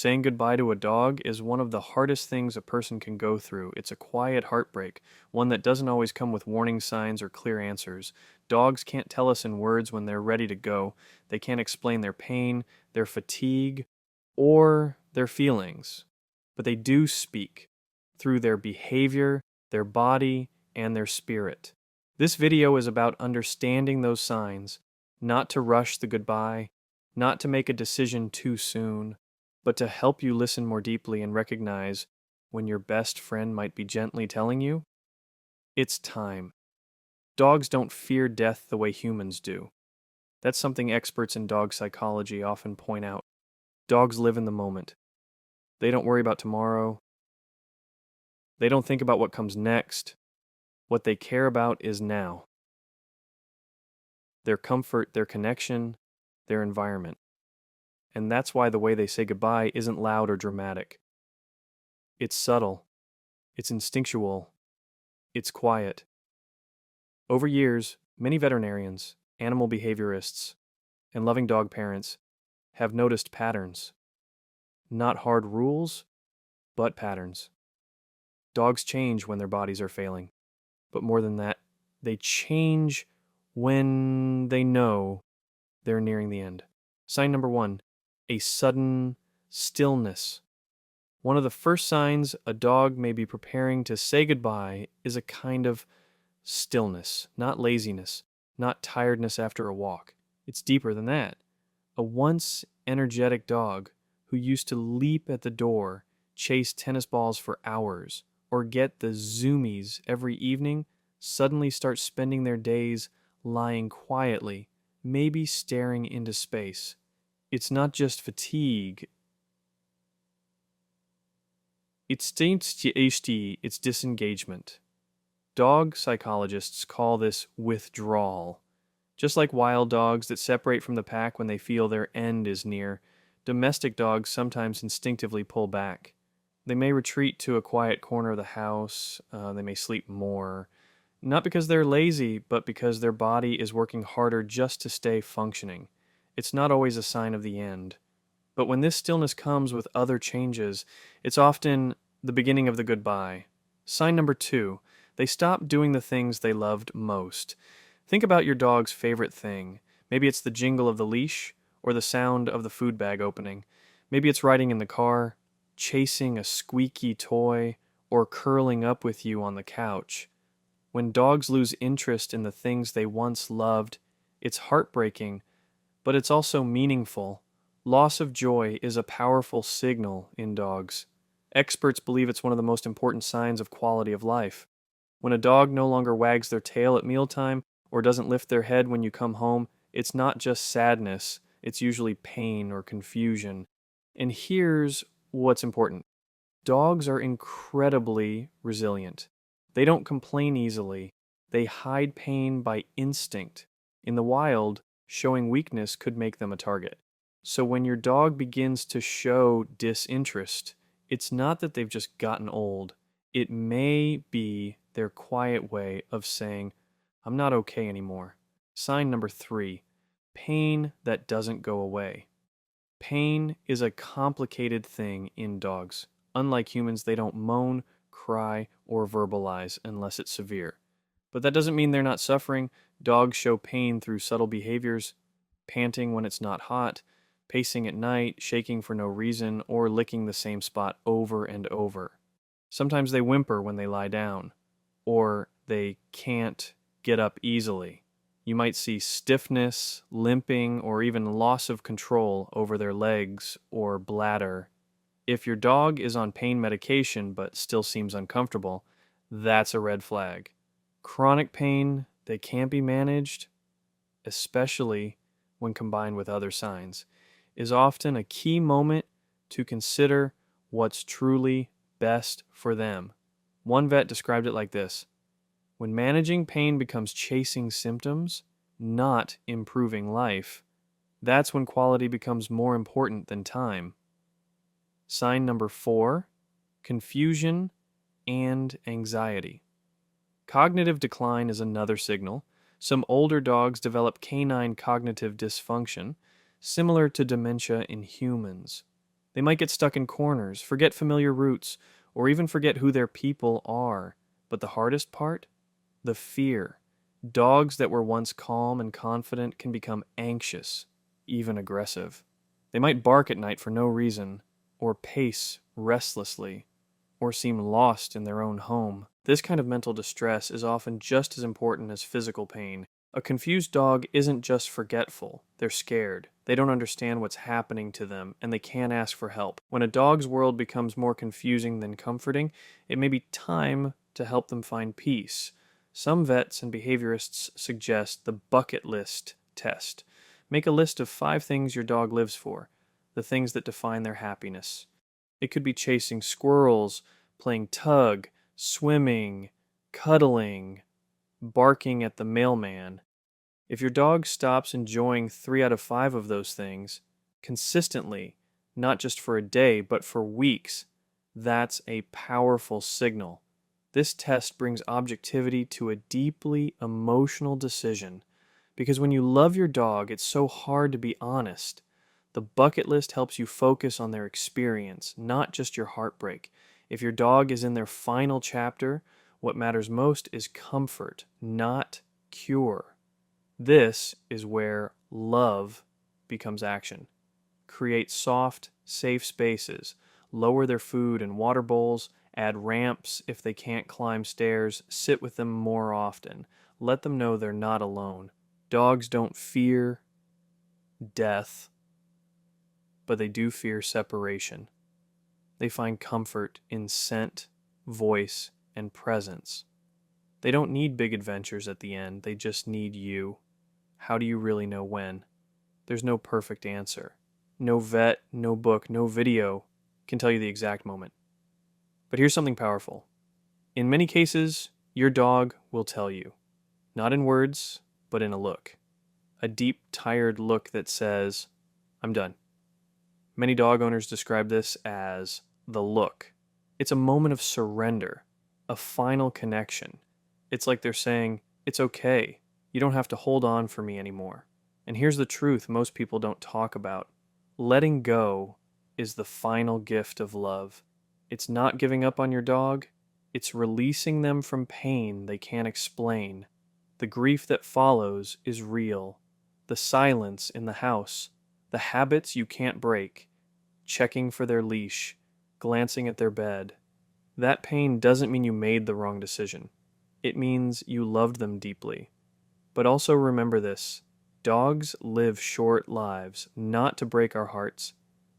Saying goodbye to a dog is one of the hardest things a person can go through. It's a quiet heartbreak, one that doesn't always come with warning signs or clear answers. Dogs can't tell us in words when they're ready to go. They can't explain their pain, their fatigue, or their feelings. But they do speak through their behavior, their body, and their spirit. This video is about understanding those signs, not to rush the goodbye, not to make a decision too soon, but to help you listen more deeply and recognize when your best friend might be gently telling you, it's time. Dogs don't fear death the way humans do. That's something experts in dog psychology often point out. Dogs live in the moment. They don't worry about tomorrow. They don't think about what comes next. What they care about is now. Their comfort, their connection, their environment. And that's why the way they say goodbye isn't loud or dramatic. It's subtle. It's instinctual. It's quiet. Over years, many veterinarians, animal behaviorists, and loving dog parents have noticed patterns. Not hard rules, but patterns. Dogs change when their bodies are failing. But more than that, they change when they know they're nearing the end. Sign number 1, a sudden stillness. One of the first signs a dog may be preparing to say goodbye is a kind of stillness, not laziness, not tiredness after a walk. It's deeper than that. A once energetic dog who used to leap at the door, chase tennis balls for hours, or get the zoomies every evening suddenly start spending their days lying quietly, maybe staring into space. It's not just fatigue. It's disengagement. Dog psychologists call this withdrawal. Just like wild dogs that separate from the pack when they feel their end is near, domestic dogs sometimes instinctively pull back. They may retreat to a quiet corner of the house. They may sleep more. Not because they're lazy, but because their body is working harder just to stay functioning. It's not always a sign of the end. But when this stillness comes with other changes, it's often the beginning of the goodbye. Sign number 2, they stop doing the things they loved most. Think about your dog's favorite thing. Maybe it's the jingle of the leash or the sound of the food bag opening. Maybe it's riding in the car, chasing a squeaky toy, or curling up with you on the couch. When dogs lose interest in the things they once loved, it's heartbreaking, but it's also meaningful. Loss of joy is a powerful signal in dogs. Experts believe it's one of the most important signs of quality of life. When a dog no longer wags their tail at mealtime or doesn't lift their head when you come home, it's not just sadness, it's usually pain or confusion. And here's what's important. Dogs are incredibly resilient. They don't complain easily. They hide pain by instinct. In the wild, showing weakness could make them a target. So when your dog begins to show disinterest, it's not that they've just gotten old. It may be their quiet way of saying, I'm not okay anymore. Sign number 3, pain that doesn't go away. Pain is a complicated thing in dogs. Unlike humans, they don't moan, cry, or verbalize unless it's severe. But that doesn't mean they're not suffering. Dogs show pain through subtle behaviors, panting when it's not hot, pacing at night, shaking for no reason, or licking the same spot over and over. Sometimes they whimper when they lie down, or they can't get up easily. You might see stiffness, limping, or even loss of control over their legs or bladder. If your dog is on pain medication but still seems uncomfortable, that's a red flag. Chronic pain that can't be managed, especially when combined with other signs, is often a key moment to consider what's truly best for them. One vet described it like this: when managing pain becomes chasing symptoms, not improving life, that's when quality becomes more important than time. Sign number 4, confusion and anxiety. Cognitive decline is another signal. Some older dogs develop canine cognitive dysfunction, similar to dementia in humans. They might get stuck in corners, forget familiar routes, or even forget who their people are. But the hardest part? The fear. Dogs that were once calm and confident can become anxious, even aggressive. They might bark at night for no reason, or pace restlessly, or seem lost in their own home. This kind of mental distress is often just as important as physical pain. A confused dog isn't just forgetful, they're scared. They don't understand what's happening to them, and they can't ask for help. When a dog's world becomes more confusing than comforting, it may be time to help them find peace. Some vets and behaviorists suggest the bucket list test. Make a list of 5 things your dog lives for, the things that define their happiness. It could be chasing squirrels, playing tug, swimming, cuddling, barking at the mailman. If your dog stops enjoying 3 out of 5 of those things consistently, not just for a day, but for weeks, that's a powerful signal. This test brings objectivity to a deeply emotional decision, because when you love your dog, it's so hard to be honest. The bucket list helps you focus on their experience, not just your heartbreak. If your dog is in their final chapter, what matters most is comfort, not cure. This is where love becomes action. Create soft, safe spaces, lower their food and water bowls, add ramps if they can't climb stairs, sit with them more often. Let them know they're not alone. Dogs don't fear death, but they do fear separation. They find comfort in scent, voice, and presence. They don't need big adventures at the end, they just need you. How do you really know when? There's no perfect answer. No vet, no book, no video can tell you the exact moment. But here's something powerful. In many cases, your dog will tell you. Not in words, but in a look. A deep, tired look that says, "I'm done." Many dog owners describe this as the look. It's a moment of surrender, a final connection. It's like they're saying, "It's okay. You don't have to hold on for me anymore." And here's the truth most people don't talk about. Letting go is the final gift of love. It's not giving up on your dog. It's releasing them from pain they can't explain. The grief that follows is real. The silence in the house, the habits you can't break, checking for their leash, glancing at their bed. That pain doesn't mean you made the wrong decision. It means you loved them deeply. But also remember this: dogs live short lives, not to break our hearts,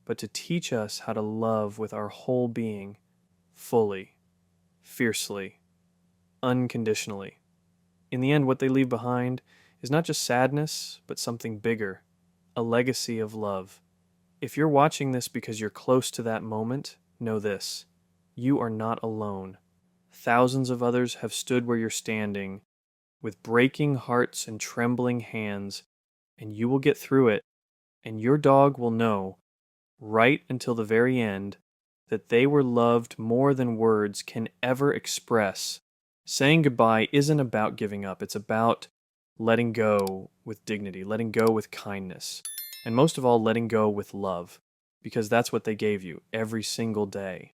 but to teach us how to love with our whole being, fully, fiercely, unconditionally. In the end, what they leave behind is not just sadness, but something bigger, a legacy of love. If you're watching this because you're close to that moment, know this: you are not alone. Thousands of others have stood where you're standing, with breaking hearts and trembling hands, and you will get through it, and your dog will know, right until the very end, that they were loved more than words can ever express. Saying goodbye isn't about giving up, it's about letting go with dignity, letting go with kindness, and most of all, letting go with love, because that's what they gave you every single day.